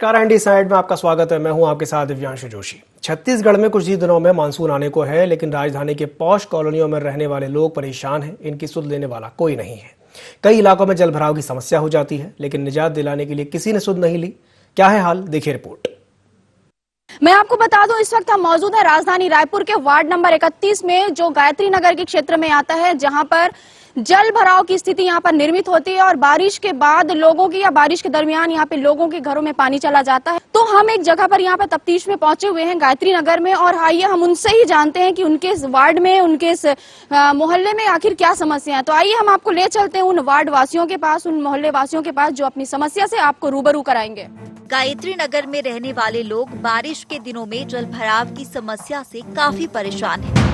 नमस्कार, ND side में आपका स्वागत है। मैं हूं आपके साथ दिव्यांशु जोशी। छत्तीसगढ़ में कुछ ही दिनों में मानसून आने को है, लेकिन राजधानी के पॉश कॉलोनियों में रहने वाले लोग परेशान हैं। इनकी सुध लेने वाला कोई नहीं है। कई इलाकों में जल भराव की समस्या हो जाती है, लेकिन निजात दिलाने के लिए किसी ने सुध नहीं ली। क्या है हाल, देखिए रिपोर्ट। मैं आपको बता दूं, इस वक्त हम मौजूद है राजधानी रायपुर के वार्ड नंबर 31 में, जो गायत्री नगर के क्षेत्र में आता है, जहां पर जल भराव की स्थिति यहां पर निर्मित होती है और बारिश के बाद लोगों की या बारिश के दरमियान यहां पे लोगों के घरों में पानी चला जाता है। तो हम एक जगह पर यहां पर तफ्तीश में पहुंचे हुए हैं गायत्री नगर में, और आइए हम उनसे ही जानते हैं कि उनके इस वार्ड में, उनके इस मोहल्ले में आखिर क्या समस्या है। तो आइए हम आपको ले चलते हैं उन वार्ड वासियों के पास, उन मोहल्ले वासियों के पास, जो अपनी समस्या से आपको रूबरू कराएंगे। गायत्री नगर में रहने वाले लोग बारिश के दिनों में जल भराव की समस्या से काफी परेशान हैं।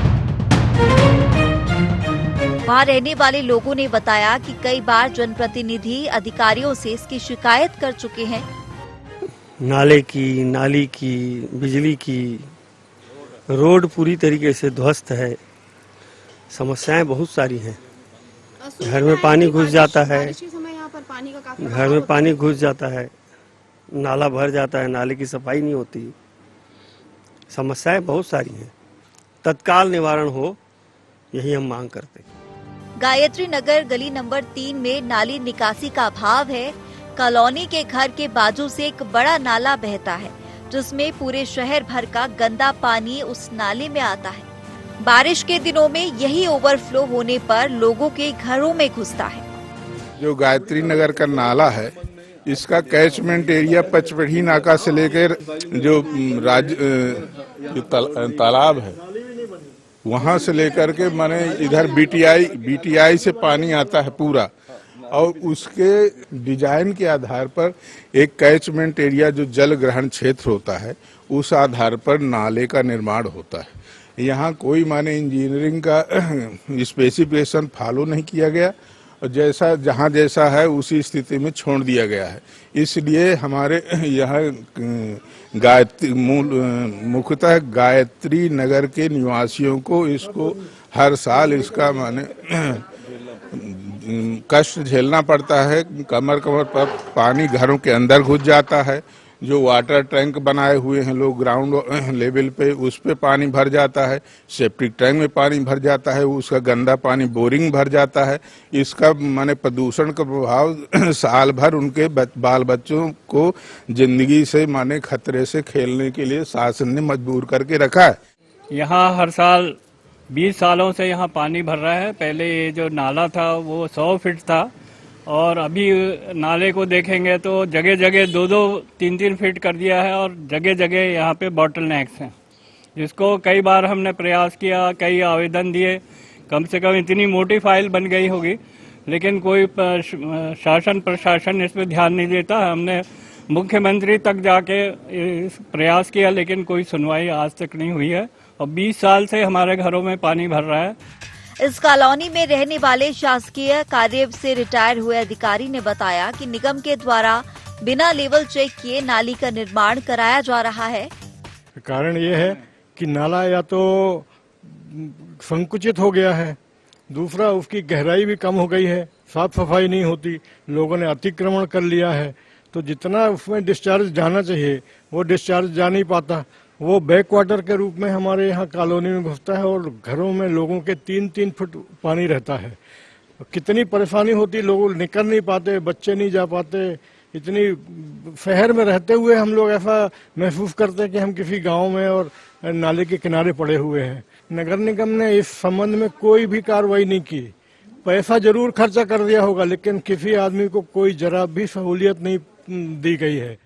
वहाँ रहने वाले लोगों ने बताया कि कई बार जनप्रतिनिधि अधिकारियों से इसकी शिकायत कर चुके हैं। नाले की, नाली की, बिजली की, रोड पूरी तरीके से ध्वस्त है। समस्याएं बहुत सारी हैं। घर में पानी घुस जाता है, घर में पानी घुस जाता है, नाला भर जाता है, नाले की सफाई नहीं होती। समस्याएं बहुत सारी हैं। तत्काल निवारण हो, यही हम मांग करते हैं। गायत्री नगर गली नंबर 3 में नाली निकासी का अभाव है। कॉलोनी के घर के बाजू से एक बड़ा नाला बहता है, जिसमें पूरे शहर भर का गंदा पानी उस नाले में आता है। बारिश के दिनों में यही ओवरफ्लो होने पर लोगों के घरों में घुसता है। जो गायत्री नगर का नाला है, इसका कैचमेंट एरिया पचपेढ़ी नाका से लेकर जो तालाब है, वहां से लेकर के माने इधर बीटीआई से पानी आता है पूरा, और उसके डिजाइन के आधार पर एक कैचमेंट एरिया जो जल ग्रहण क्षेत्र होता है, उस आधार पर नाले का निर्माण होता है। यहाँ कोई माने इंजीनियरिंग का स्पेसिफिकेशन फॉलो नहीं किया गया, और जैसा जहाँ जैसा है उसी स्थिति में छोड़ दिया गया है। इसलिए हमारे यहाँ मुख्यतः गायत्री नगर के निवासियों को इसको हर साल इसका माने कष्ट झेलना पड़ता है। कमर पर पानी घरों के अंदर घुस जाता है। जो वाटर टैंक बनाए हुए हैं लोग ग्राउंड लेवल पे, उस पे पानी भर जाता है। सेप्टिक टैंक में पानी भर जाता है, उसका गंदा पानी बोरिंग भर जाता है। इसका माने प्रदूषण का प्रभाव साल भर उनके बाल बच्चों को जिंदगी से माने खतरे से खेलने के लिए शासन ने मजबूर करके रखा है। यहाँ हर साल 20 सालों से यहाँ पानी भर रहा है। पहले ये जो नाला था वो 100 फीट था, और अभी नाले को देखेंगे तो जगह जगह 2-2, 3-3 फीट कर दिया है, और जगह जगह यहाँ पे बॉटल नेक्स हैं, जिसको कई बार हमने प्रयास किया, कई आवेदन दिए। कम से कम इतनी मोटी फाइल बन गई होगी, लेकिन कोई शासन प्रशासन इस पर ध्यान नहीं देता। हमने मुख्यमंत्री तक जाके प्रयास किया, लेकिन कोई सुनवाई आज तक नहीं हुई है, और 20 साल से हमारे घरों में पानी भर रहा है। इस कॉलोनी में रहने वाले शासकीय कार्य से रिटायर हुए अधिकारी ने बताया कि निगम के द्वारा बिना लेवल चेक किए नाली का निर्माण कराया जा रहा है। कारण ये है कि नाला या तो संकुचित हो गया है, दूसरा उसकी गहराई भी कम हो गई है, साफ सफाई नहीं होती, लोगों ने अतिक्रमण कर लिया है, तो जितना उसमें डिस्चार्ज जाना चाहिए वो डिस्चार्ज जा नहीं पाता। वो बैक वाटर के रूप में हमारे यहाँ कॉलोनी में घुसता है, और घरों में लोगों के 3-3 फुट पानी रहता है। कितनी परेशानी होती, लोग निकल नहीं पाते, बच्चे नहीं जा पाते। इतनी शहर में रहते हुए हम लोग ऐसा महसूस करते हैं कि हम किसी गांव में और नाले के किनारे पड़े हुए हैं। नगर निगम ने इस संबंध में कोई भी कार्रवाई नहीं की। पैसा जरूर खर्चा कर दिया होगा, लेकिन किसी आदमी को कोई जरा भी सहूलियत नहीं दी गई है।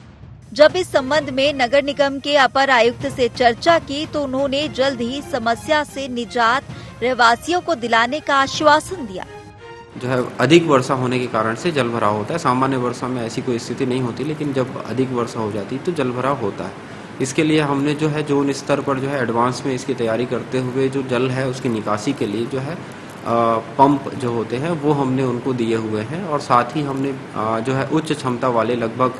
जब इस संबंध में नगर निगम के अपर आयुक्त से चर्चा की, तो उन्होंने जल्द ही समस्या से निजात रहवासियों को दिलाने का आश्वासन दिया। जो है अधिक वर्षा होने के कारण से जल भराव होता है। सामान्य वर्षा में ऐसी कोई स्थिति नहीं होती, लेकिन जब अधिक वर्षा हो जाती है तो जल भराव होता है। इसके लिए हमने जो है जोन स्तर पर जो है एडवांस में इसकी तैयारी करते हुए जो जल है उसकी निकासी के लिए जो है पंप जो होते हैं वो हमने उनको दिए हुए हैं, और साथ ही हमने जो है उच्च क्षमता वाले लगभग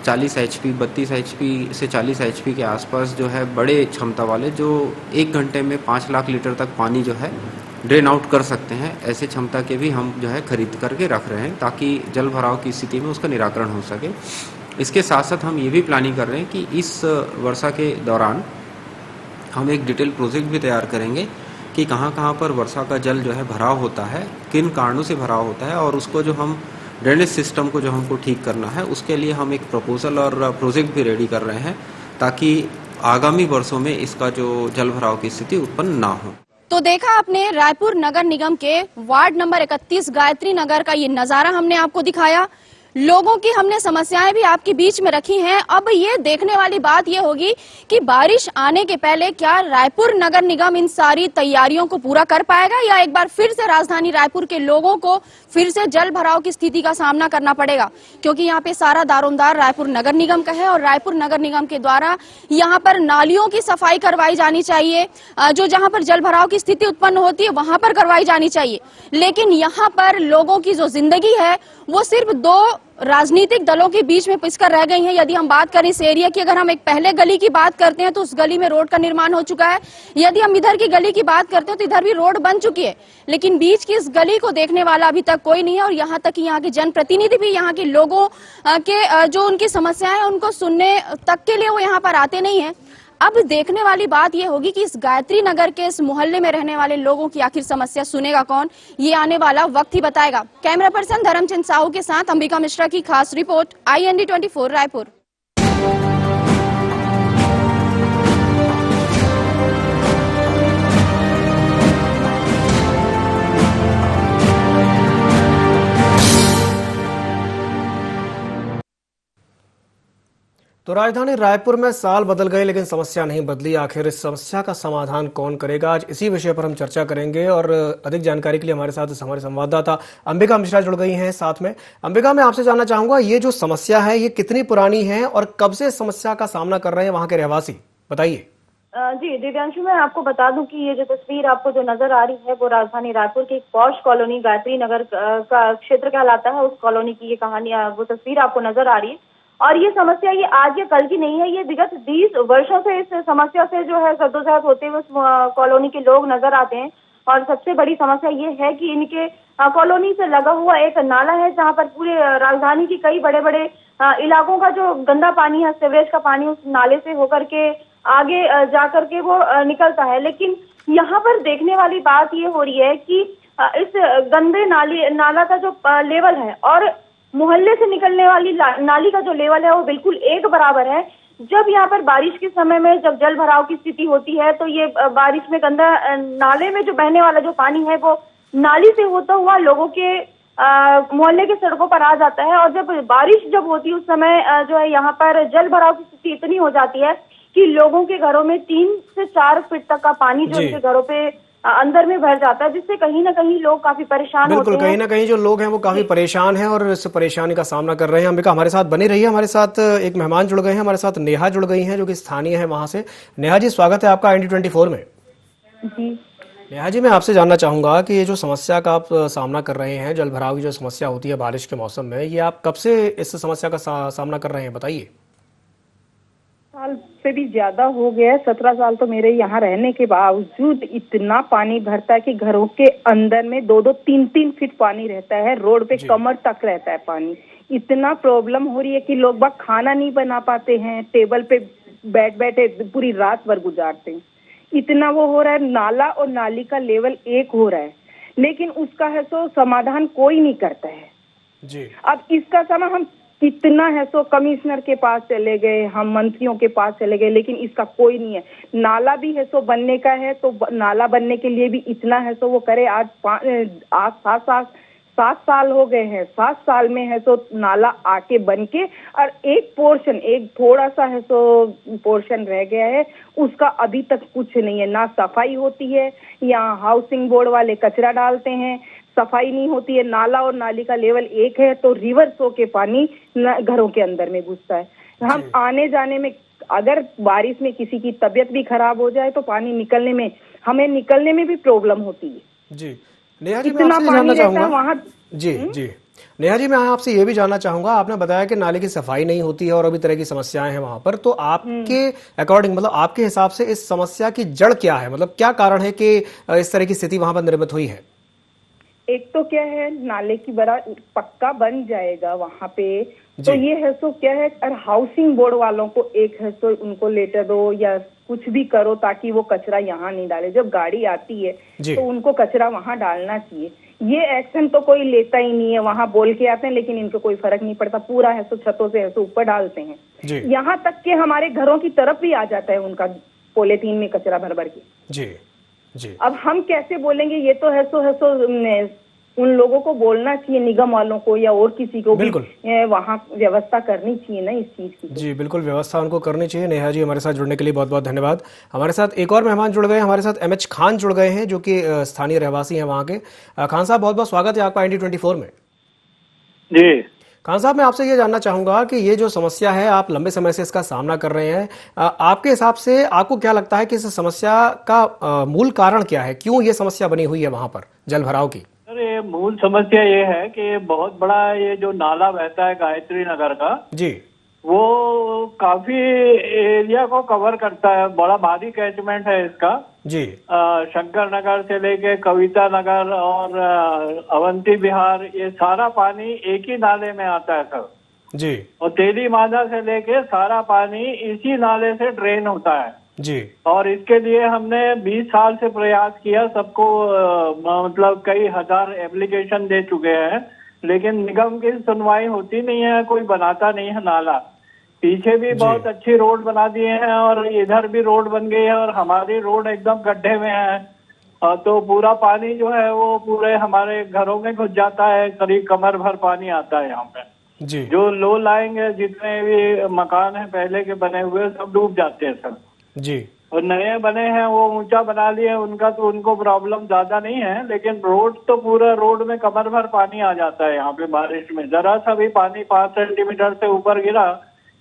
40 HP, 32 HP से 40 HP के आसपास जो है बड़े क्षमता वाले, जो 1 घंटे में 5 लाख लीटर तक पानी जो है ड्रेन आउट कर सकते हैं, ऐसे क्षमता के भी हम जो है खरीद करके रख रहे हैं, ताकि जल भराव की स्थिति में उसका निराकरण हो सके। इसके साथ साथ हम ये भी प्लानिंग कर रहे हैं कि इस वर्षा के दौरान हम एक डिटेल प्रोजेक्ट भी तैयार करेंगे कि कहाँ कहाँ पर वर्षा का जल जो है भराव होता है, किन कारणों से भराव होता है, और उसको जो हम ड्रेनेज सिस्टम को जो हमको ठीक करना है उसके लिए हम एक प्रपोजल और प्रोजेक्ट भी रेडी कर रहे हैं ताकि आगामी वर्षों में इसका जो जल भराव की स्थिति उत्पन्न ना हो। तो देखा आपने रायपुर नगर निगम के वार्ड नंबर 31 गायत्री नगर का ये नजारा हमने आपको दिखाया। लोगों की हमने समस्याएं भी आपके बीच में रखी हैं। अब ये देखने वाली बात ये होगी कि बारिश आने के पहले क्या रायपुर नगर निगम इन सारी तैयारियों को पूरा कर पाएगा या एक बार फिर से राजधानी रायपुर के लोगों को फिर से जल भराव की स्थिति का सामना करना पड़ेगा, क्योंकि यहाँ पे सारा दारोमदार रायपुर नगर निगम का है और रायपुर नगर निगम के द्वारा यहाँ पर नालियों की सफाई करवाई जानी चाहिए, जो जहाँ पर जल भराव की स्थिति उत्पन्न होती है वहां पर करवाई जानी चाहिए। लेकिन यहाँ पर लोगों की जो जिंदगी है वो सिर्फ दो राजनीतिक दलों के बीच में पिसकर रह गई हैं। यदि हम बात करें इस एरिया की, अगर हम एक पहले गली की बात करते हैं तो उस गली में रोड का निर्माण हो चुका है। यदि हम इधर की गली की बात करते हैं तो इधर भी रोड बन चुकी है, लेकिन बीच की इस गली को देखने वाला अभी तक कोई नहीं है। और यहाँ तक कि यहाँ के जनप्रतिनिधि भी यहाँ के लोगों के जो उनकी समस्याएं हैं उनको सुनने तक के लिए वो यहाँ पर आते नहीं है। अब देखने वाली बात यह होगी कि इस गायत्री नगर के इस मोहल्ले में रहने वाले लोगों की आखिर समस्या सुनेगा कौन, ये आने वाला वक्त ही बताएगा। कैमरा पर्सन धर्मचंद साहू के साथ अंबिका मिश्रा की खास रिपोर्ट, IND 24 रायपुर। तो राजधानी रायपुर में साल बदल गए लेकिन समस्या नहीं बदली। आखिर इस समस्या का समाधान कौन करेगा, आज इसी विषय पर हम चर्चा करेंगे। और अधिक जानकारी के लिए हमारे साथ हमारे संवाददाता अंबिका मिश्रा जुड़ गई हैं साथ में। अंबिका, मैं आपसे जानना चाहूंगा, ये जो समस्या है ये कितनी पुरानी है और कब से इस समस्या का सामना कर रहे हैं वहां के रहवासी, बताइए। जी दिव्यांशु, मैं आपको बता दूं कि ये जो तस्वीर आपको जो नजर आ रही है वो राजधानी रायपुर की एक पॉश कॉलोनी गायत्री नगर का क्षेत्र कहलाता है, उस कॉलोनी की ये कहानी, वो तस्वीर आपको नजर आ रही है। और ये समस्या ये आज या कल की नहीं है, ये विगत 20 वर्षों से इस समस्या से जो है सद्दोजहद होते हुए कॉलोनी के लोग नजर आते हैं। और सबसे बड़ी समस्या ये है कि इनके कॉलोनी से लगा हुआ एक नाला है जहां पर पूरे राजधानी की कई बड़े बड़े इलाकों का जो गंदा पानी है, सीवरेज का पानी उस नाले से होकर के आगे जा करके वो निकलता है। लेकिन यहाँ पर देखने वाली बात ये हो रही है कि इस गंदे नाला का जो लेवल है और मोहल्ले से निकलने वाली नाली का जो लेवल है वो बिल्कुल एक बराबर है। जब यहाँ पर बारिश के समय में जब जल भराव की स्थिति होती है तो ये बारिश में गंदा नाले में जो बहने वाला जो पानी है वो नाली से होता हुआ लोगों के मोहल्ले के सड़कों पर आ जाता है। और जब बारिश जब होती है उस समय जो है यहाँ पर जल भराव की स्थिति इतनी हो जाती है कि लोगों के घरों में 3 से 4 फीट तक का पानी जो उनके घरों पे अंदर में भर जाता है, जिससे कहीं ना कहीं लोग काफी परेशान होते हैं। कहीं ना कहीं जो लोग हैं वो काफी परेशान हैं और इस परेशानी का सामना कर रहे हैं। अंबिका, हमारे साथ बनी रही है। हमारे साथ एक मेहमान जुड़ गए हैं, हमारे साथ नेहा जुड़ गई हैं जो कि स्थानीय है वहां से। नेहा जी, स्वागत है आपका IND 24 में। जी नेहा जी, मैं आपसे जानना चाहूंगा कि ये जो समस्या का आप सामना कर रहे हैं, जल भराव की जो समस्या होती है बारिश के मौसम में, ये आप कब से इस समस्या का सामना कर रहे हैं, बताइए। साल से भी ज्यादा हो गया है। 17 साल तो मेरे यहाँ रहने के बावजूद इतना पानी भरता है कि घरों के अंदर में 2-2, 3-3 फीट पानी रहता है, रोड पे कमर तक रहता है पानी। इतना प्रॉब्लम हो रही है कि लोग बाग खाना नहीं बना पाते हैं, टेबल पे बैठ बैठे पूरी रात भर गुजारते हैं। इतना वो हो रहा है, नाला और नाली का लेवल एक हो रहा है, लेकिन उसका है सो समाधान कोई नहीं करता है जी। अब इसका समय हम कितना है सो कमिश्नर के पास चले गए, हम मंत्रियों के पास चले गए, लेकिन इसका कोई नहीं है। नाला भी है सो बनने का है तो नाला बनने के लिए भी इतना है सो वो करे। आज 7 साल हो गए हैं, 7 साल में है सो नाला आके बन के और एक पोर्शन, एक थोड़ा सा है सो पोर्शन रह गया है, उसका अभी तक कुछ नहीं है। ना सफाई होती है, यहाँ हाउसिंग बोर्ड वाले कचरा डालते हैं, सफाई नहीं होती है। नाला और नाली का लेवल एक है तो रिवर्स होके पानी घरों के अंदर में घुसता है। हम आने जाने में, अगर बारिश में किसी की तबीयत भी खराब हो जाए तो पानी निकलने में, हमें निकलने में भी प्रॉब्लम होती है जी। नेहा जी, मैं आपसे जानना चाहूंगा वहाँ जी। नेहा जी, मैं आपसे ये भी जानना चाहूंगा, आपने बताया कि नाले की सफाई नहीं होती है और अभी तरह की समस्याएं हैं वहां पर, तो आपके अकॉर्डिंग, मतलब आपके हिसाब से इस समस्या की जड़ क्या है, मतलब क्या कारण है कि इस तरह की स्थिति वहां पर निर्मित हुई है? एक तो क्या है, नाले की बड़ा पक्का बन जाएगा वहां पे तो ये है सो क्या है, और हाउसिंग बोर्ड वालों को एक है सो उनको लेटर दो या कुछ भी करो ताकि वो कचरा यहाँ नहीं डाले। जब गाड़ी आती है तो उनको कचरा वहाँ डालना चाहिए। ये एक्शन तो कोई लेता ही नहीं है, वहाँ बोल के आते हैं लेकिन इनको कोई फर्क नहीं पड़ता, पूरा है सो छतों से है सो ऊपर डालते हैं। यहाँ तक के हमारे घरों की तरफ भी आ जाता है उनका पॉलीथीन में कचरा भर भर के। जी। अब हम कैसे बोलेंगे, ये तो है सो उन लोगों को बोलना चाहिए, निगम वालों को या और किसी को भी वहाँ व्यवस्था करनी चाहिए ना इस चीज की। जी बिल्कुल, व्यवस्था उनको करनी चाहिए। नेहा जी, हमारे साथ जुड़ने के लिए बहुत बहुत धन्यवाद। हमारे साथ एक और मेहमान जुड़ गए, हमारे साथ एमएच खान जुड़ गए हैं जो कि स्थानीय रहवासी हैं वहाँ के। खान साहब, बहुत बहुत स्वागत है आपका IND24 में। जी खान साहब, मैं आपसे ये जानना चाहूंगा कि ये जो समस्या है, आप लंबे समय से इसका सामना कर रहे हैं, आपके हिसाब से आपको क्या लगता है कि इस समस्या का मूल कारण क्या है? क्यों ये समस्या बनी हुई है वहां पर जल भराव की? सर, ये मूल समस्या ये है कि बहुत बड़ा ये जो नाला बहता है गायत्री नगर का जी, वो काफी एरिया को कवर करता है, बड़ा भारी कैचमेंट है इसका जी। शंकर नगर से लेके कविता नगर और अवंती विहार, ये सारा पानी एक ही नाले में आता है सर जी। और तेली मादा से लेके सारा पानी इसी नाले से ड्रेन होता है जी। और इसके लिए हमने 20 साल से प्रयास किया, सबको मतलब कई हजार एप्लीकेशन दे चुके हैं, लेकिन निगम की सुनवाई होती नहीं है, कोई बनाता नहीं है नाला। पीछे भी बहुत अच्छी रोड बना दिए हैं और इधर भी रोड बन गई है और हमारी रोड एकदम गड्ढे में है, तो पूरा पानी जो है वो पूरे हमारे घरों में घुस जाता है, करीब कमर भर पानी आता है यहाँ पे जी। जो लो लाएंगे, जितने भी मकान है पहले के बने हुए सब डूब जाते हैं सर जी। और नए बने हैं वो ऊंचा बना लिए उनका तो उनको प्रॉब्लम ज्यादा नहीं है, लेकिन रोड तो पूरा रोड में कमर भर पानी आ जाता है यहाँ पे बारिश में। जरा सा भी पानी 5 सेंटीमीटर से ऊपर गिरा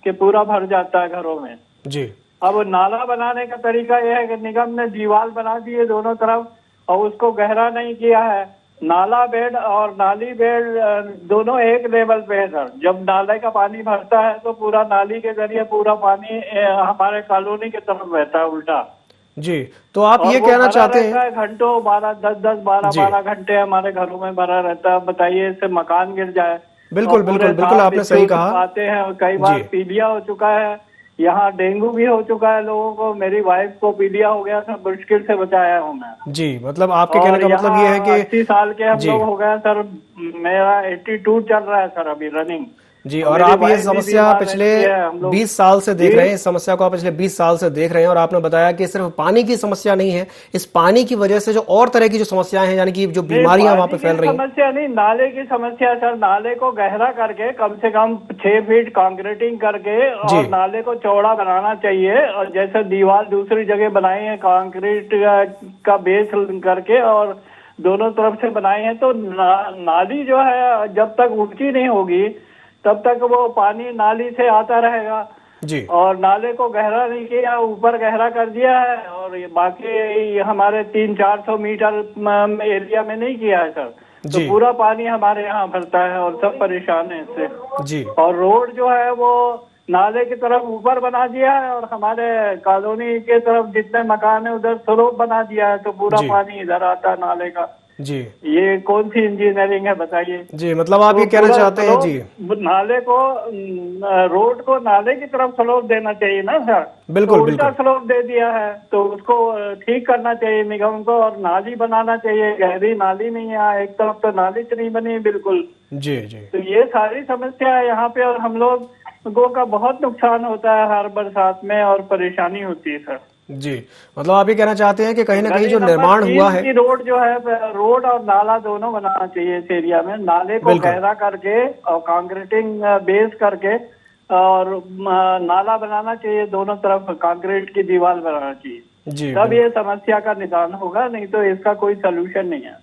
कि पूरा भर जाता है घरों में जी। अब नाला बनाने का तरीका यह है कि निगम ने दीवार बना दी है दोनों तरफ और उसको गहरा नहीं किया है। नाला बेड और नाली बेड दोनों एक लेवल पे है सर। जब नाले का पानी भरता है तो पूरा नाली के जरिए पूरा पानी हमारे कॉलोनी की तरफ बहता है उल्टा जी। तो आप ये कहना चाहते हैं घंटों 12 घंटे हमारे घरों में भरा रहता है। बताइए, इससे मकान गिर जाए। बिल्कुल बिल्कुल बिल्कुल, आपने सही कहा। आते हैं और कई बार पीलिया हो चुका है, यहाँ डेंगू भी हो चुका है लोगों को। मेरी वाइफ को पीलिया हो गया था, मुश्किल से बचाया हूँ मैं जी। मतलब आपके कहने का मतलब ये है कि 80 साल के हम लोग हो गए सर, मेरा 82 चल रहा है सर अभी रनिंग जी। और आप ये समस्या पिछले 20 साल से देख रहे हैं, इस समस्या को आप पिछले 20 साल से देख रहे हैं और आपने बताया कि सिर्फ पानी की समस्या नहीं है, इस पानी की वजह से जो और तरह की जो समस्याएं हैं, यानी कि जो बीमारियां वहां पे फैल रही हैं। समस्या नहीं, नाले की समस्या सर। नाले को गहरा करके कम से कम 6 फीट कंक्रीटिंग करके और नाले को चौड़ा बनाना चाहिए। और जैसे दीवार दूसरी जगह बनाई है कंक्रीट का बेस करके और दोनों तरफ से बनाई है, तो नाली जो है जब तक ऊंची नहीं होगी तब तक वो पानी नाली से आता रहेगा जी। और नाले को गहरा नहीं किया, ऊपर गहरा कर दिया है और ये बाकी हमारे 300-400 मीटर एरिया में नहीं किया है सर। तो पूरा पानी हमारे यहाँ भरता है और सब परेशान है इससे जी। और रोड जो है वो नाले की तरफ ऊपर बना दिया है और हमारे कॉलोनी के तरफ जितने मकान है उधर स्लोप बना दिया है, तो पूरा पानी इधर आता है नाले का जी। ये कौन सी इंजीनियरिंग है बताइए जी। मतलब आप ये कहना चाहते हैं जी, नाले को रोड को नाले की तरफ स्लोप देना चाहिए ना सर। बिल्कुल तो उल्टा स्लोप दे दिया है, तो उसको ठीक करना चाहिए निगम को और नाली बनाना चाहिए। गहरी नाली नहीं है, एक तरफ तो नाली नहीं बनी है बिल्कुल जी जी। तो ये सारी समस्या है यहाँ पे और हम लोगों का बहुत नुकसान होता है हर बरसात में और परेशानी होती है सर जी। मतलब आप ये कहना चाहते हैं कि कहीं ना कहीं जो निर्माण हुआ है, रोड जो है रोड और नाला दोनों बनाना चाहिए इस एरिया में। नाले को गहरा करके और कंक्रीटिंग बेस करके और नाला बनाना चाहिए, दोनों तरफ कंक्रीट की दीवार बनाना चाहिए जी। तब ये समस्या का निदान होगा, नहीं तो इसका कोई सोल्यूशन नहीं है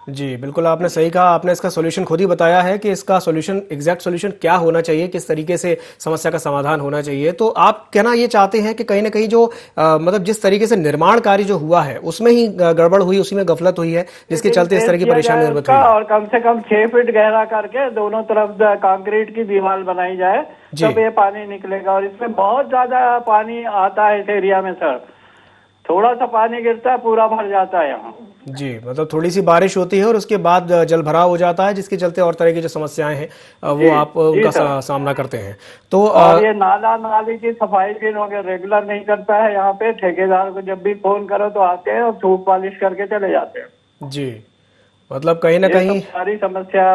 जी। बिल्कुल आपने सही कहा, आपने इसका सॉल्यूशन खुद ही बताया है कि इसका सॉल्यूशन, एग्जैक्ट सॉल्यूशन क्या होना चाहिए, किस तरीके से समस्या का समाधान होना चाहिए। तो आप कहना ये चाहते हैं कि कहीं ना कहीं जो मतलब जिस तरीके से निर्माण कार्य जो हुआ है उसमें ही गड़बड़ हुई, उसी में गफलत हुई है, जिसके चलते इस तरह की परेशानी निर्मित हुई। और कम से कम 6 फीट गहरा करके दोनों तरफ कंक्रीट की दीवार बनाई जाए, तब ये पानी निकलेगा। और इसमें बहुत ज्यादा पानी आता है इस एरिया में सर, थोड़ा सा पानी गिरता है पूरा भर जाता है यहाँ। जी, मतलब थोड़ी सी बारिश होती है और उसके बाद जल भराव हो जाता है, जिसके चलते और तरह की जो समस्याएं हैं वो आप उनका सामना करते हैं। तो और ये नाला नाली की सफाई भी रेगुलर नहीं करता है यहाँ पे। ठेकेदार को जब भी फोन करो तो आते हैं और धूप पॉलिश करके चले जाते हैं। जी, मतलब कहीं ना कहीं सारी समस्या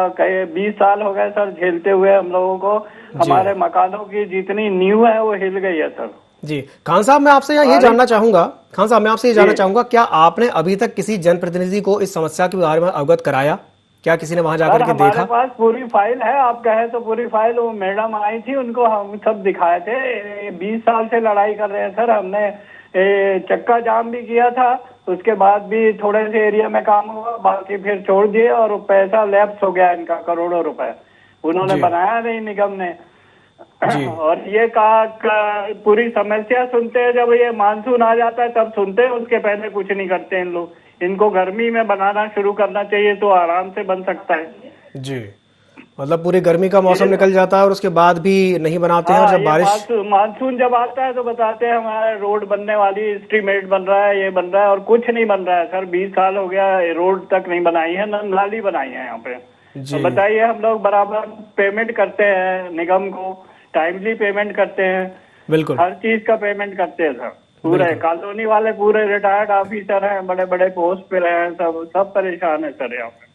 20 साल हो गए सर झेलते हुए हम लोगों को। हमारे मकानों की जितनी नींव है वो हिल गई है सर। जी, खान साहब मैं आपसे ये जानना चाहूंगा, खान साहब मैं आपसे ये जानना चाहूंगा, क्या आपने अभी तक किसी जनप्रतिनिधि को इस समस्या के बारे में अवगत कराया? क्या किसी ने वहां जाकर के देखा? हमारे पास पूरी फाइल है, आप कहे तो पूरी फाइल। वो मैडम आई थी, उनको हम सब दिखाए थे। 20 साल से लड़ाई कर रहे हैं सर। हमने चक्का जाम भी किया था, उसके बाद भी थोड़े से एरिया में काम हुआ, बाकी फिर छोड़ दिए और पैसा लैप्स हो गया इनका, करोड़ों रुपए उन्होंने बनाया नहीं निगम ने। और ये पूरी समस्या सुनते हैं जब ये मानसून आ जाता है तब सुनते हैं, उसके पहले कुछ नहीं करते इन लोग। इनको गर्मी में बनाना शुरू करना चाहिए तो आराम से बन सकता है। जी, मतलब पूरी गर्मी का मौसम निकल जाता है और उसके बाद भी नहीं बनाते हैं। और जब बारिश मानसून जब आता है तो बताते हैं हमारा रोड बनने वाली, एस्टीमेट बन रहा है, ये बन रहा है, और कुछ नहीं बन रहा है सर। 20 साल हो गया, रोड तक नहीं बनाई है, न नाली बनाई है यहाँ पे। तो बताइए, हम लोग बराबर पेमेंट करते हैं निगम को, टाइमली पेमेंट करते हैं, बिल्कुल हर चीज का पेमेंट करते हैं सर। पूरे कॉलोनी वाले पूरे रिटायर्ड ऑफिसर हैं, बड़े बड़े पोस्ट पे रहे हैं, सब परेशान है सर यहाँ पे।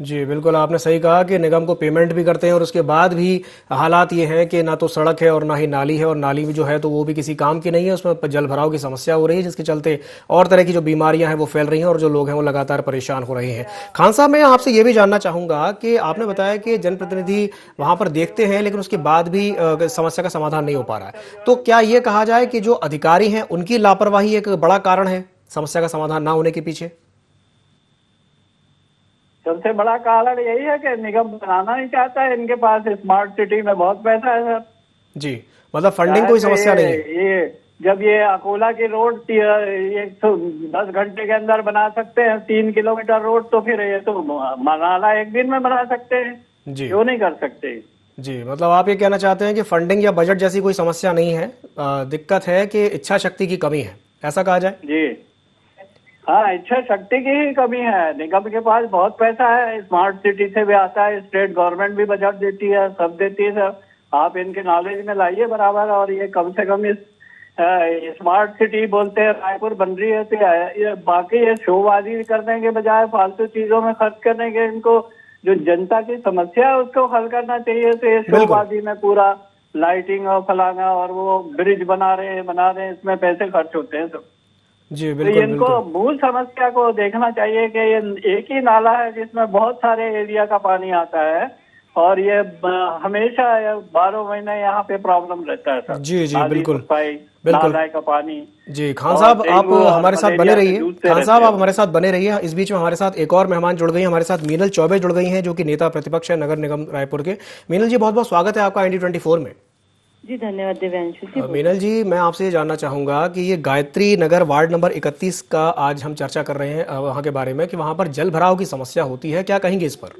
जी, बिल्कुल आपने सही कहा कि निगम को पेमेंट भी करते हैं और उसके बाद भी हालात ये हैं कि ना तो सड़क है और ना ही नाली है, और नाली भी जो है तो वो भी किसी काम की नहीं है, उसमें जल भराव की समस्या हो रही है, जिसके चलते और तरह की जो बीमारियां हैं वो फैल रही हैं और जो लोग हैं वो लगातार परेशान हो रहे हैं। खान साहब, मैं आपसे ये भी जानना चाहूंगा कि आपने बताया कि जनप्रतिनिधि वहां पर देखते हैं लेकिन उसके बाद भी समस्या का समाधान नहीं हो पा रहा है, तो क्या ये कहा जाए कि जो अधिकारी हैं उनकी लापरवाही एक बड़ा कारण है समस्या का समाधान ना होने के पीछे? सबसे बड़ा कारण यही है कि निगम बनाना नहीं चाहता है। इनके पास स्मार्ट सिटी में बहुत पैसा है सर। जी, मतलब फंडिंग कोई समस्या नहीं है। ये जब ये अकोला की रोड 10 घंटे के अंदर बना सकते हैं 3 किलोमीटर रोड, तो फिर ये तो नाला एक दिन में बना सकते हैं। जी, क्यों नहीं कर सकते? जी, मतलब आप ये कहना चाहते हैं कि फंडिंग या बजट जैसी कोई समस्या नहीं है, दिक्कत है कि इच्छा शक्ति की कमी है, ऐसा कहा जाए? जी हाँ, इच्छा शक्ति की ही कमी है। निगम के पास बहुत पैसा है, स्मार्ट सिटी से भी आता है, स्टेट गवर्नमेंट भी बजट देती है, सब देती है सर। आप इनके नॉलेज में लाइए बराबर। और ये कम से कम इस स्मार्ट सिटी बोलते हैं, रायपुर बन रही है, तो ये बाकी ये शोबाजी करने के बजाय फालतू चीजों में खर्च करने के, इनको जो जनता की समस्या है उसको हल करना चाहिए। तो ये शोबाजी में पूरा लाइटिंग और फलाना और वो ब्रिज बना रहे हैं, इसमें पैसे खर्च होते हैं सब। जी, बिल्कुल, तो इनको मूल समस्या को देखना चाहिए कि ये एक ही नाला है जिसमें बहुत सारे एरिया का पानी आता है, और ये हमेशा 12 महीने यहाँ पे प्रॉब्लम रहता है सर। जी जी, बिल्कुल बिल्कुल का पानी। जी, खान साहब आप हमारे साथ बने रहिए। खान साहब आप हमारे साथ बने रहिए। इस बीच में हमारे साथ एक और मेहमान जुड़ गई हैं, हमारे साथ मीनल चौबे जुड़ गई हैं, जो कि नेता प्रतिपक्ष है नगर निगम रायपुर के। मीनल जी, बहुत बहुत स्वागत है आपका ND24 में। जी धन्यवाद दिव्यांशु जी। मीनल जी, मैं आपसे ये जानना चाहूंगा कि ये गायत्री नगर वार्ड नंबर 31 का आज हम चर्चा कर रहे हैं वहाँ के बारे में कि वहाँ पर जल भराव की समस्या होती है, क्या कहेंगे इस पर?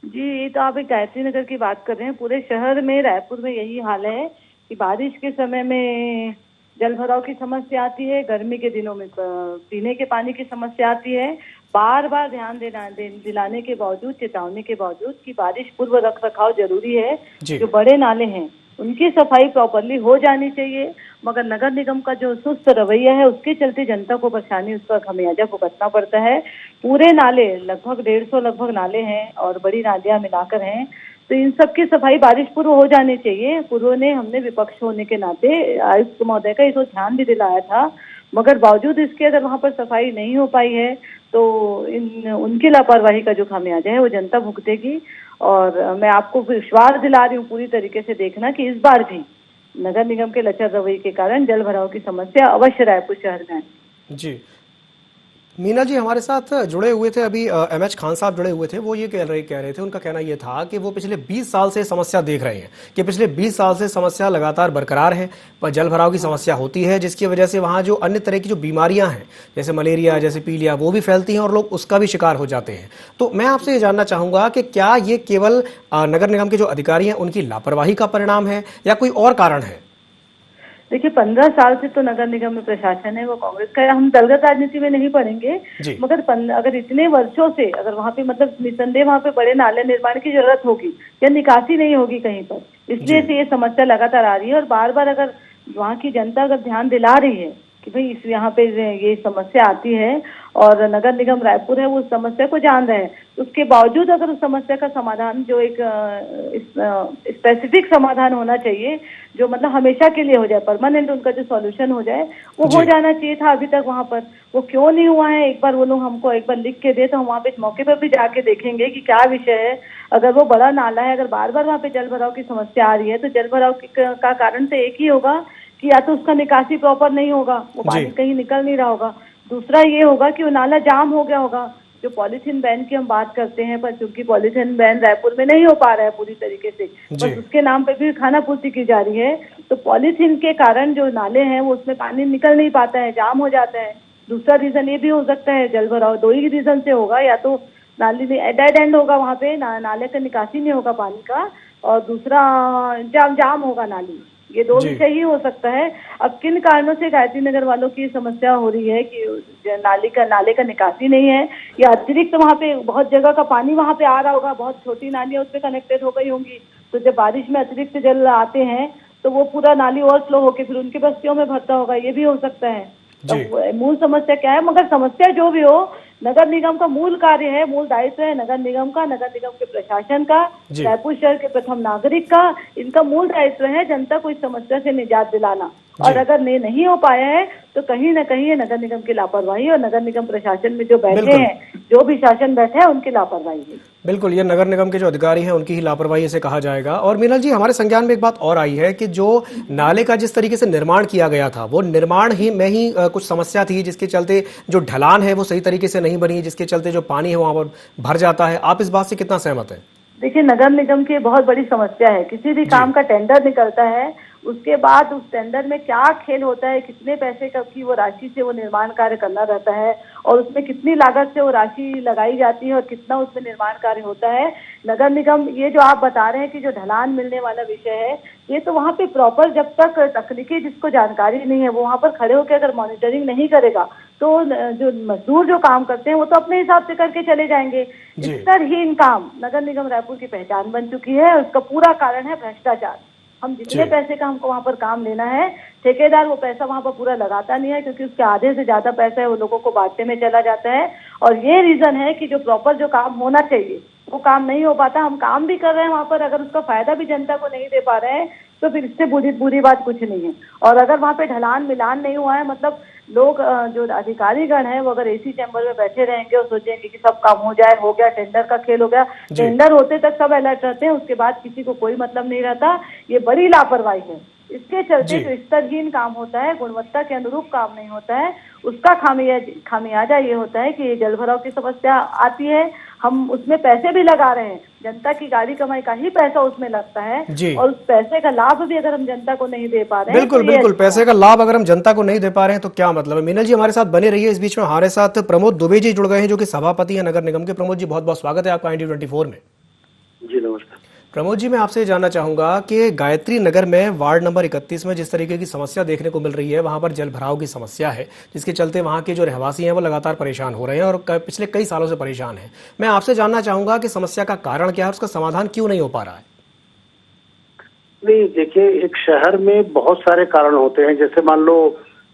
जी, तो आप एक गायत्री नगर की बात कर रहे हैं। पूरे शहर में, रायपुर में यही हाल है कि बारिश के समय में जल भराव की समस्या आती है, गर्मी के दिनों में पीने के पानी की समस्या आती है। बार बार ध्यान दिलाने के बावजूद, चेतावनी के बावजूद कि बारिश पूर्व रख रखाव जरूरी है, जो बड़े नाले हैं उनकी सफाई प्रॉपरली हो जानी चाहिए, मगर नगर निगम का जो सुस्त रवैया है उसके चलते जनता को परेशानी, उसका खमियाजा भुगतना पड़ता है। पूरे नाले लगभग 150 नाले हैं और बड़ी नालियां मिलाकर हैं, तो इन सब की सफाई बारिश पूर्व हो जानी चाहिए। पूर्व ने, हमने विपक्ष होने के नाते आयुक्त महोदय का इसको ध्यान भी दिलाया था, मगर बावजूद इसके अगर वहाँ पर सफाई नहीं हो पाई है तो उनकी लापरवाही का जो खामियाजा है वो जनता भुगतेगी। और मैं आपको विश्वास दिला रही हूँ पूरी तरीके से देखना कि इस बार भी नगर निगम के लचर रवैये के कारण जल भराव की समस्या अवश्य रायपुर शहर में है। जी, मीना जी हमारे साथ जुड़े हुए थे अभी, MH खान साहब जुड़े हुए थे। वो ये कह रहे थे, उनका कहना ये था कि वो पिछले 20 साल से समस्या देख रहे हैं कि पिछले 20 साल से समस्या लगातार बरकरार है, पर जल भराव की समस्या होती है, जिसकी वजह से वहाँ जो अन्य तरह की जो बीमारियां हैं जैसे मलेरिया, जैसे पीलिया, वो भी फैलती हैं और लोग उसका भी शिकार हो जाते हैं। तो मैं आपसे ये जानना चाहूंगा कि क्या ये केवल नगर निगम के जो अधिकारी हैं उनकी लापरवाही का परिणाम है या कोई और कारण है? देखिए 15 साल से तो नगर निगम में प्रशासन है वो कांग्रेस का है। हम दलगत राजनीति में नहीं पड़ेंगे, मगर अगर इतने वर्षों से अगर वहाँ पे मतलब निसंदेह वहाँ पे बड़े नाले निर्माण की जरूरत होगी या निकासी नहीं होगी कहीं पर, इसलिए से ये समस्या लगातार आ रही है। और बार बार अगर वहाँ की जनता अगर ध्यान दिला रही है कि भाई इस यहाँ पे ये समस्या आती है और नगर निगम रायपुर है वो उस समस्या को जान रहे हैं, उसके बावजूद अगर उस समस्या का समाधान जो एक स्पेसिफिक समाधान होना चाहिए, जो मतलब हमेशा के लिए हो जाए, परमानेंट उनका जो सॉल्यूशन हो जाए, वो हो जाना चाहिए था अभी तक। वहाँ पर वो क्यों नहीं हुआ है, एक बार वो लोग हमको एक बार लिख के दे तो हम वहाँ पे मौके पर भी जाके देखेंगे कि क्या विषय है। अगर वो बड़ा नाला है, अगर बार बार वहाँ पे जल भराव की समस्या आ रही है, तो जल भराव का कारण तो एक ही होगा कि या तो उसका निकासी प्रॉपर नहीं होगा, वो पानी कहीं निकल नहीं रहा होगा, दूसरा ये होगा कि वो नाला जाम हो गया होगा। जो पॉलीथीन बैन की हम बात करते हैं, पर चूंकि पॉलीथीन बैन रायपुर में नहीं हो पा रहा है पूरी तरीके से, बस उसके नाम पे भी खानापूर्ति की जा रही है, तो पॉलीथीन के कारण जो नाले हैं वो उसमें पानी निकल नहीं पाता है, जाम हो जाता है। दूसरा रीजन ये भी हो सकता है जल भराव, दो ही रीजन से होगा, या तो नाली डेड एंड होगा वहाँ पे, नाले का निकासी नहीं होगा पानी का, और दूसरा जाम होगा नाली। ये दो विषय ही हो सकता है। अब किन कारणों से गायत्री नगर वालों की समस्या हो रही है कि नाले का निकासी नहीं है, या अतिरिक्त वहाँ पे बहुत जगह का पानी वहाँ पे आ रहा होगा, बहुत छोटी नालियां उसपे कनेक्टेड हो गई होंगी, तो जब बारिश में अतिरिक्त जल आते हैं तो वो पूरा नाली ओवरफ्लो होके फिर उनके बस्तियों में भरता होगा, ये भी हो सकता है। तो मूल समस्या क्या है, मगर समस्या जो भी हो, नगर निगम का मूल कार्य है, मूल दायित्व है नगर निगम का, नगर निगम के प्रशासन का, रायपुर शहर के प्रथम नागरिक का, इनका मूल दायित्व है जनता को इस समस्या से निजात दिलाना। और अगर नहीं हो पाया है तो कहीं न कहीं ये नगर निगम की लापरवाही और नगर निगम प्रशासन में जो बैठे हैं, जो भी शासन बैठे हैं, उनकी लापरवाही है। बिल्कुल, ये नगर निगम के जो अधिकारी हैं उनकी ही लापरवाही से कहा जाएगा। और मीनल जी, हमारे संज्ञान में एक बात और आई है कि जो नाले का जिस तरीके से निर्माण किया गया था, वो निर्माण ही में ही कुछ समस्या थी, जिसके चलते जो ढलान है वो सही तरीके से नहीं बनी, जिसके चलते जो पानी है वहां पर भर जाता है। आप इस बात से कितना सहमत हैं? देखिए, नगर निगम की बहुत बड़ी समस्या है, किसी भी काम का टेंडर निकलता है, उसके बाद उस टेंडर में क्या खेल होता है, कितने पैसे की वो राशि से वो निर्माण कार्य करना रहता है, और उसमें कितनी लागत से वो राशि लगाई जाती है और कितना उसमें निर्माण कार्य होता है। नगर निगम, ये जो आप बता रहे हैं कि जो ढलान मिलने वाला विषय है, ये तो वहाँ पे प्रॉपर जब तक तकनीकी जिसको जानकारी नहीं है वो वहाँ पर खड़े होकर अगर मॉनिटरिंग नहीं करेगा तो जो मजदूर जो काम करते हैं वो तो अपने हिसाब से करके चले जाएंगे। स्तरहीन काम नगर निगम रायपुर की पहचान बन चुकी है, उसका पूरा कारण है भ्रष्टाचार। हम जितने पैसे का हमको वहाँ पर काम लेना है, ठेकेदार वो पैसा वहाँ पर पूरा लगाता नहीं है, क्योंकि उसके आधे से ज्यादा पैसा है वो लोगों को बांटने में चला जाता है। और ये रीजन है कि जो प्रॉपर जो काम होना चाहिए वो काम नहीं हो पाता। हम काम भी कर रहे हैं वहाँ पर, अगर उसका फायदा भी जनता को नहीं दे पा रहे हैं तो फिर इससे बुरी बात कुछ नहीं है। और अगर वहाँ पे ढलान मिलान नहीं हुआ है, मतलब लोग जो अधिकारीगण है वो अगर एसी चैम्बर में बैठे रहेंगे और सोचेंगे कि सब काम हो जाए, हो गया, टेंडर का खेल हो गया, टेंडर होते तक सब अलर्ट रहते हैं, उसके बाद किसी को कोई मतलब नहीं रहता। ये बड़ी लापरवाही है। इसके चलते जो स्तरहीन काम होता है, गुणवत्ता के अनुरूप काम नहीं होता है, उसका खामियाजा ये होता है कि जल भराव की समस्या आती है। हम उसमें पैसे भी लगा रहे हैं, जनता की गाड़ी कमाई का ही पैसा उसमें लगता है, और उस पैसे का लाभ भी अगर हम जनता को नहीं दे पा रहे हैं, बिल्कुल पैसे का लाभ अगर हम जनता को नहीं दे पा रहे हैं तो क्या मतलब है। मीनल जी हमारे साथ बने रहिए। इस बीच में हमारे साथ प्रमोद दुबे जी जुड़ गए हैं, जो कि सभापति है नगर निगम के। प्रमोद जी, बहुत बहुत स्वागत है आपका IND24 में। जी नमस्कार। प्रमोद जी, मैं आपसे जानना चाहूंगा कि गायत्री नगर में वार्ड नंबर 31 में जिस तरीके की समस्या देखने को मिल रही है, वहां पर जल भराव की समस्या है, जिसके चलते वहां के जो रहवासी हैं वो लगातार परेशान हो रहे हैं और पिछले कई सालों से परेशान हैं। मैं आपसे जानना चाहूंगा कि समस्या का कारण क्या है, उसका समाधान क्यों नहीं हो पा रहा है? नहीं, देखिए, एक शहर में बहुत सारे कारण होते हैं। जैसे मान लो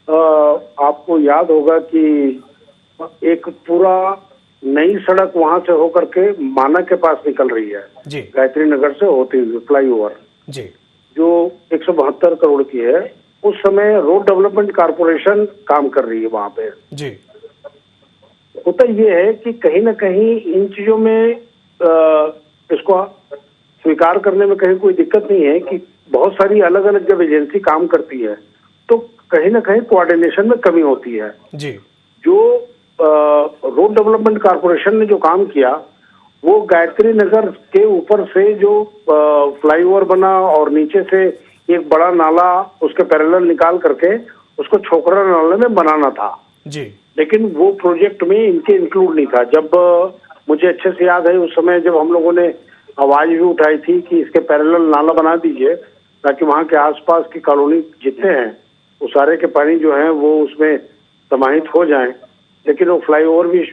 आपको याद होगा कि एक पूरा नई सड़क वहां से होकर के माना के पास निकल रही है, गायत्री नगर से होती हुई फ्लाईओवर, जो 172 करोड़ की है। उस समय रोड डेवलपमेंट कारपोरेशन काम कर रही है वहां पे। होता ये है कि कहीं ना कहीं इन चीजों में इसको स्वीकार करने में कहीं कोई दिक्कत नहीं है कि बहुत सारी अलग अलग जब एजेंसी काम करती है तो कहीं ना कहीं कोऑर्डिनेशन में कमी होती है। जो रोड डेवलपमेंट कारपोरेशन ने जो काम किया वो गायत्री नगर के ऊपर से जो फ्लाईओवर बना और नीचे से एक बड़ा नाला उसके पैरेलल निकाल करके उसको छोकरा नाले में बनाना था, लेकिन वो प्रोजेक्ट में इनके इंक्लूड नहीं था। जब मुझे अच्छे से याद है, उस समय जब हम लोगों ने आवाज भी उठाई थी कि इसके पैरेलल नाला बना दीजिए ताकि वहां के आसपास की कॉलोनी जितने हैं उसारे के पानी जो है वो उसमें समाहित हो जाएं, लेकिन वो फ्लाईओवर भी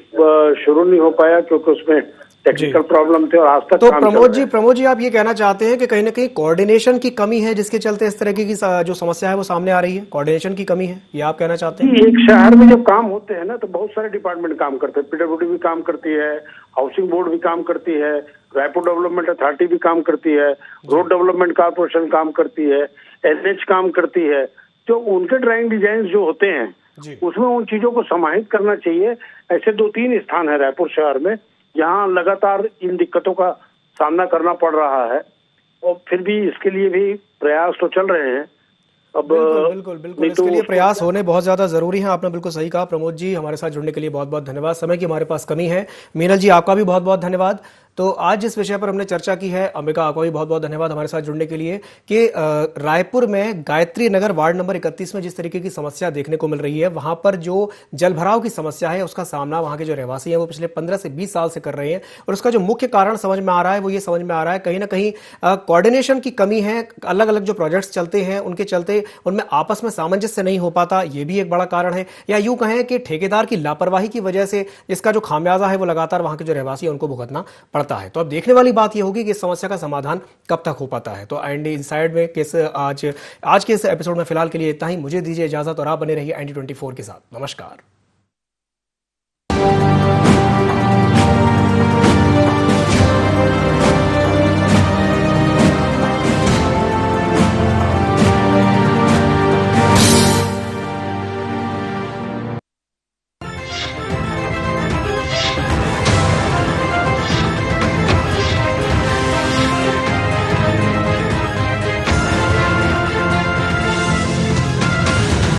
शुरू नहीं हो पाया क्योंकि उसमें टेक्निकल प्रॉब्लम थे और आज तक तो काम प्रमोद जी आप ये कहना चाहते हैं कि कहीं ना कहीं कोऑर्डिनेशन की कमी है जिसके चलते इस तरह की जो समस्या है वो सामने आ रही है, कोऑर्डिनेशन की कमी है, ये आप कहना चाहते हैं? एक शहर में जब काम होते हैं ना तो बहुत सारे डिपार्टमेंट काम करते हैं। पीडब्ल्यूडी भी काम करती है, हाउसिंग बोर्ड भी काम करती है, रायपुर डेवलपमेंट अथॉरिटी भी काम करती है, रोड डेवलपमेंट कॉर्पोरेशन काम करती है, एनएच काम करती है। जो उनके ड्राइंग डिजाइन जो होते हैं उसमें उन चीजों को समाहित करना चाहिए। ऐसे 2-3 स्थान है रायपुर शहर में यहाँ लगातार इन दिक्कतों का सामना करना पड़ रहा है और फिर भी इसके लिए भी प्रयास तो चल रहे हैं। अब बिल्कुल इसके लिए प्रयास होने बहुत ज्यादा जरूरी है। आपने बिल्कुल सही कहा। प्रमोद जी हमारे साथ जुड़ने के लिए बहुत बहुत धन्यवाद। समय की हमारे पास कमी है। मीनल जी आपका भी बहुत बहुत धन्यवाद। तो आज जिस विषय पर हमने चर्चा की है, अंबिका आपका भी बहुत बहुत धन्यवाद हमारे साथ जुड़ने के लिए, कि रायपुर में गायत्री नगर वार्ड नंबर 31 में जिस तरीके की समस्या देखने को मिल रही है, वहां पर जो जल भराव की समस्या है उसका सामना वहां के जो रहवासी हैं वो पिछले 15 से 20 साल से कर रहे हैं। और उसका जो मुख्य कारण समझ में आ रहा है वो ये समझ में आ रहा है कहीं ना कहीं कोऑर्डिनेशन की कमी है। अलग अलग जो प्रोजेक्ट्स चलते हैं उनके चलते उनमें आपस में सामंजस्य नहीं हो पाता, ये भी एक बड़ा कारण है। या यूं कहें कि ठेकेदार की लापरवाही की वजह से इसका जो खामियाजा है वो लगातार वहां के जो रहवासी है उनको भुगतना पड़ता है। तो अब देखने वाली बात यह होगी कि इस समस्या का समाधान कब तक हो पाता है। तो एनडी इनसाइड में आज के इस एपिसोड में फिलहाल के लिए इतना ही। मुझे दीजिए इजाजत और आप बने रहिए ND24 के साथ। नमस्कार।